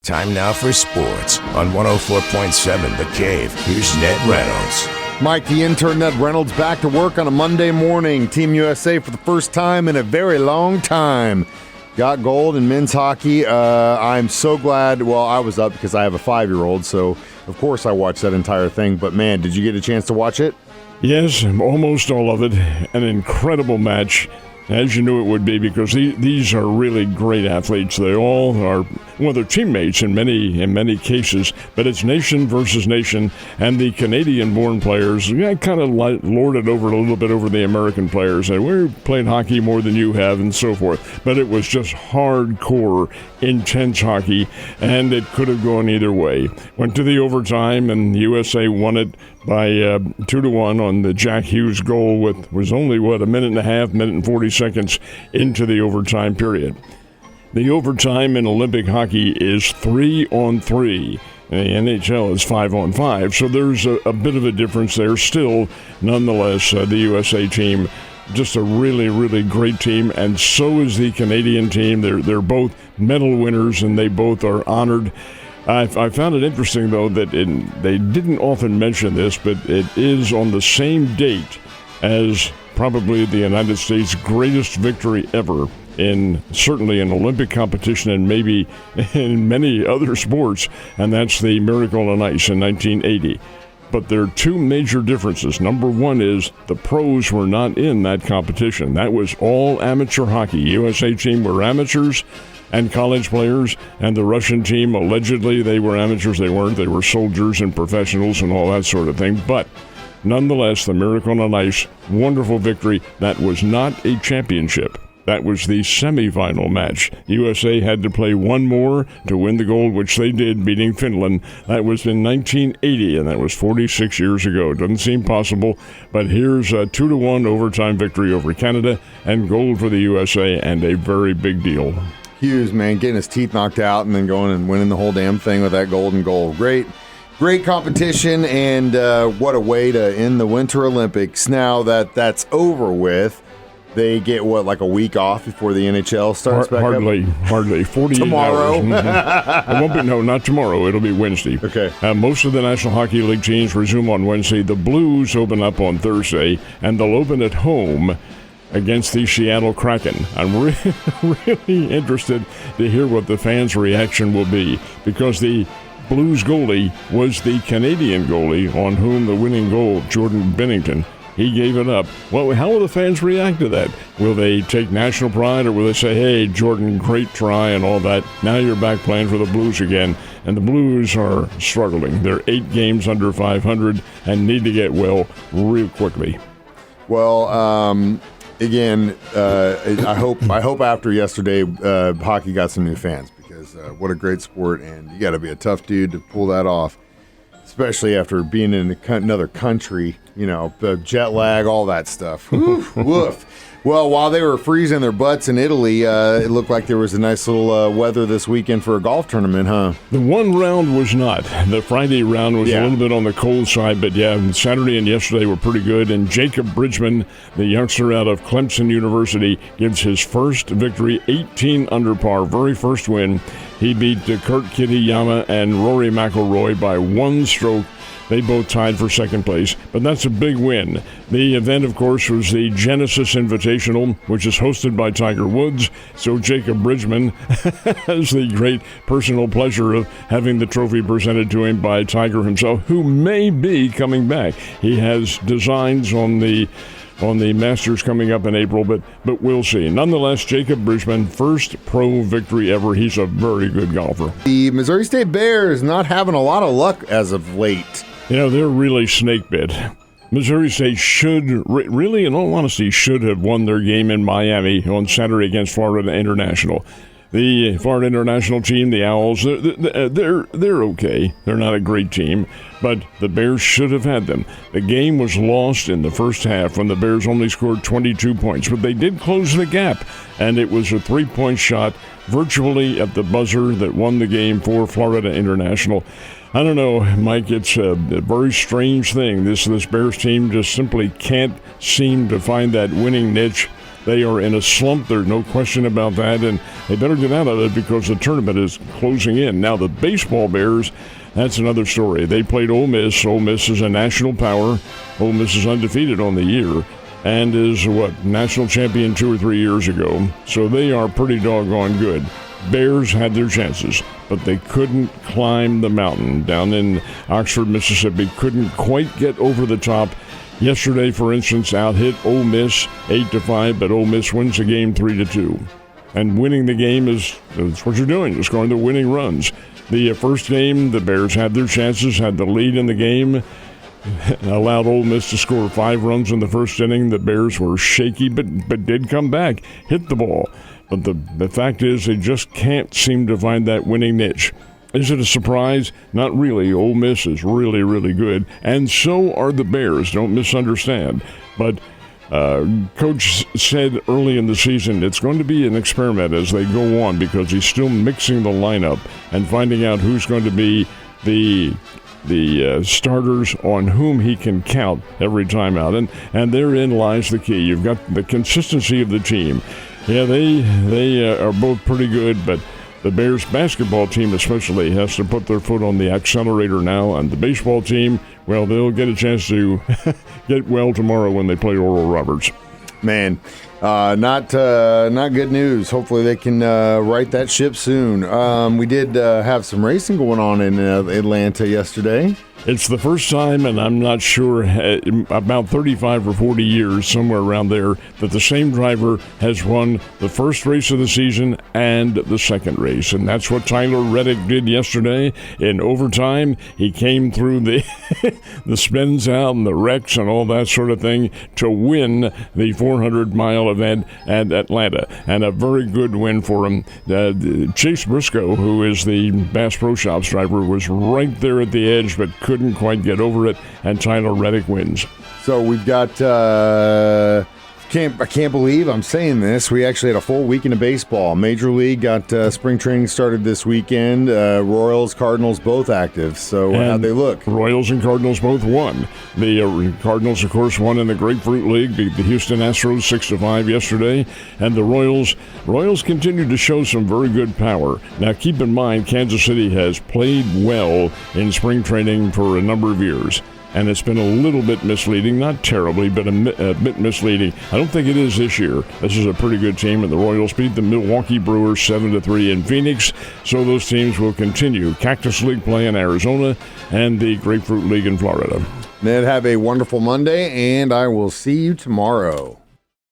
Time now for sports on 104.7 The Cave. Here's Ned Reynolds. Mike, the intern Ned Reynolds, back to work on a Monday morning. Team USA for the first time in a very long time got gold in men's hockey. I'm so glad. Well, I was up because I have a 5-year-old, so of course I watched that entire thing. But man, did you get a chance to watch it? Yes, almost all of it. An incredible match, as you knew it would be, because these are really great athletes. They all are, well, they're teammates in many cases, but it's nation versus nation, and the Canadian-born players kind of lorded over a little bit over the American players. And we played hockey more than you have and so forth, but it was just hardcore, intense hockey, and it could have gone either way. Went to the overtime, and USA won it by 2-1 on the Jack Hughes goal, was only, a minute and 40 seconds into the overtime period. The overtime in Olympic hockey is 3-on-3. The NHL is 5-on-5, so there's a bit of a difference there. Still, nonetheless, the USA team, just a really, really great team, and so is the Canadian team. They're both medal winners, and they both are honored. I found it interesting, though, that they didn't often mention this, but it is on the same date as probably the United States' greatest victory ever certainly in Olympic competition and maybe in many other sports, and that's the Miracle on Ice in 1980. But there are two major differences. Number one is the pros were not in that competition. That was all amateur hockey. USA team were amateurs and college players, and the Russian team, allegedly, they were amateurs. They weren't. They were soldiers and professionals and all that sort of thing. But nonetheless, the Miracle on Ice, wonderful victory. That was not a championship. That was the semifinal match. USA had to play one more to win the gold, which they did, beating Finland. That was in 1980, and that was 46 years ago. It doesn't seem possible, but here's a 2-1 overtime victory over Canada and gold for the USA, and a very big deal. Hughes, man, getting his teeth knocked out and then going and winning the whole damn thing with that golden goal. Great competition, and what a way to end the Winter Olympics. Now that that's over with, they get, like a week off before the NHL starts back up? Hardly. 48 tomorrow? Hours. Mm-hmm. It won't be, no, not tomorrow. It'll be Wednesday. Okay. Most of the National Hockey League teams resume on Wednesday. The Blues open up on Thursday, and they'll open at home against the Seattle Kraken. I'm really interested to hear what the fans' reaction will be, because the Blues goalie was the Canadian goalie on whom the winning goal, Jordan Binnington, he gave it up. Well, how will the fans react to that? Will they take national pride, or will they say, hey, Jordan, great try and all that. Now you're back playing for the Blues again. And the Blues are struggling. They're 8 games under 500 and need to get well real quickly. Well, again, I hope after yesterday, hockey got some new fans, because what a great sport, and you got to be a tough dude to pull that off, especially after being in another country, the jet lag, all that stuff. Woof. Well, while they were freezing their butts in Italy, it looked like there was a nice little weather this weekend for a golf tournament, huh? The one round was not. The Friday round was a little bit on the cold side, but Saturday and yesterday were pretty good. And Jacob Bridgman, the youngster out of Clemson University, gets his first victory, 18 under par, very first win. He beat Kurt Kitayama and Rory McIlroy by 1 stroke. They both tied for second place, but that's a big win. The event, of course, was the Genesis Invitational, which is hosted by Tiger Woods. So Jacob Bridgman has the great personal pleasure of having the trophy presented to him by Tiger himself, who may be coming back. He has designs on the Masters coming up in April, but we'll see. Nonetheless, Jacob Bridgman, first pro victory ever. He's a very good golfer. The Missouri State Bears not having a lot of luck as of late. They're really snake bit. Missouri State should, really, in all honesty, should have won their game in Miami on Saturday against Florida International. The Florida International team, the Owls, they're okay. They're not a great team, but the Bears should have had them. The game was lost in the first half when the Bears only scored 22 points, but they did close the gap, and it was a 3-point shot virtually at the buzzer that won the game for Florida International. I don't know, Mike, it's a very strange thing. This Bears team just simply can't seem to find that winning niche. They are in a slump. There's no question about that, and they better get out of it because the tournament is closing in. Now, the baseball Bears, that's another story. They played Ole Miss. Ole Miss is a national power. Ole Miss is undefeated on the year and is, national champion 2 or 3 years ago. So they are pretty doggone good. Bears had their chances, but they couldn't climb the mountain down in Oxford, Mississippi. Couldn't quite get over the top. Yesterday, for instance, out-hit Ole Miss 8-5, but Ole Miss wins the game 3-2. And winning the game that's what you're doing. You're scoring the winning runs. The first game, the Bears had their chances, had the lead in the game, allowed Ole Miss to score 5 runs in the first inning. The Bears were shaky, but did come back, hit the ball. But the fact is, they just can't seem to find that winning niche. Is it a surprise? Not really. Ole Miss is really, really good, and so are the Bears. Don't misunderstand. But Coach said early in the season it's going to be an experiment as they go on because he's still mixing the lineup and finding out who's going to be the starters on whom he can count every time out. And therein lies the key. You've got the consistency of the team. Yeah, they are both pretty good, but the Bears basketball team especially has to put their foot on the accelerator now, and the baseball team, well, they'll get a chance to get well tomorrow when they play Oral Roberts. Man, not good news. Hopefully they can right that ship soon. We did have some racing going on in Atlanta yesterday. It's the first time, and I'm not sure, about 35 or 40 years, somewhere around there, that the same driver has won the first race of the season and the second race. And that's what Tyler Reddick did yesterday in overtime. He came through the the spins out and the wrecks and all that sort of thing to win the 400-mile event at Atlanta. And a very good win for him. Chase Briscoe, who is the Bass Pro Shops driver, was right there at the edge, but couldn't quite get over it, and Tyler Reddick wins. So we've got, I can't believe I'm saying this, we actually had a full weekend of baseball. Major League got spring training started this weekend. Royals, Cardinals, both active. So how'd they look? Royals and Cardinals both won. The Cardinals, of course, won in the Grapefruit League, beat the Houston Astros 6-5 yesterday, and the Royals continue to show some very good power. Now, keep in mind, Kansas City has played well in spring training for a number of years, and it's been a little bit misleading, not terribly, but a bit misleading. I don't think it is this year. This is a pretty good team, and the Royals beat the Milwaukee Brewers 7-3 in Phoenix, so those teams will continue. Cactus League play in Arizona and the Grapefruit League in Florida. Ned, have a wonderful Monday, and I will see you tomorrow.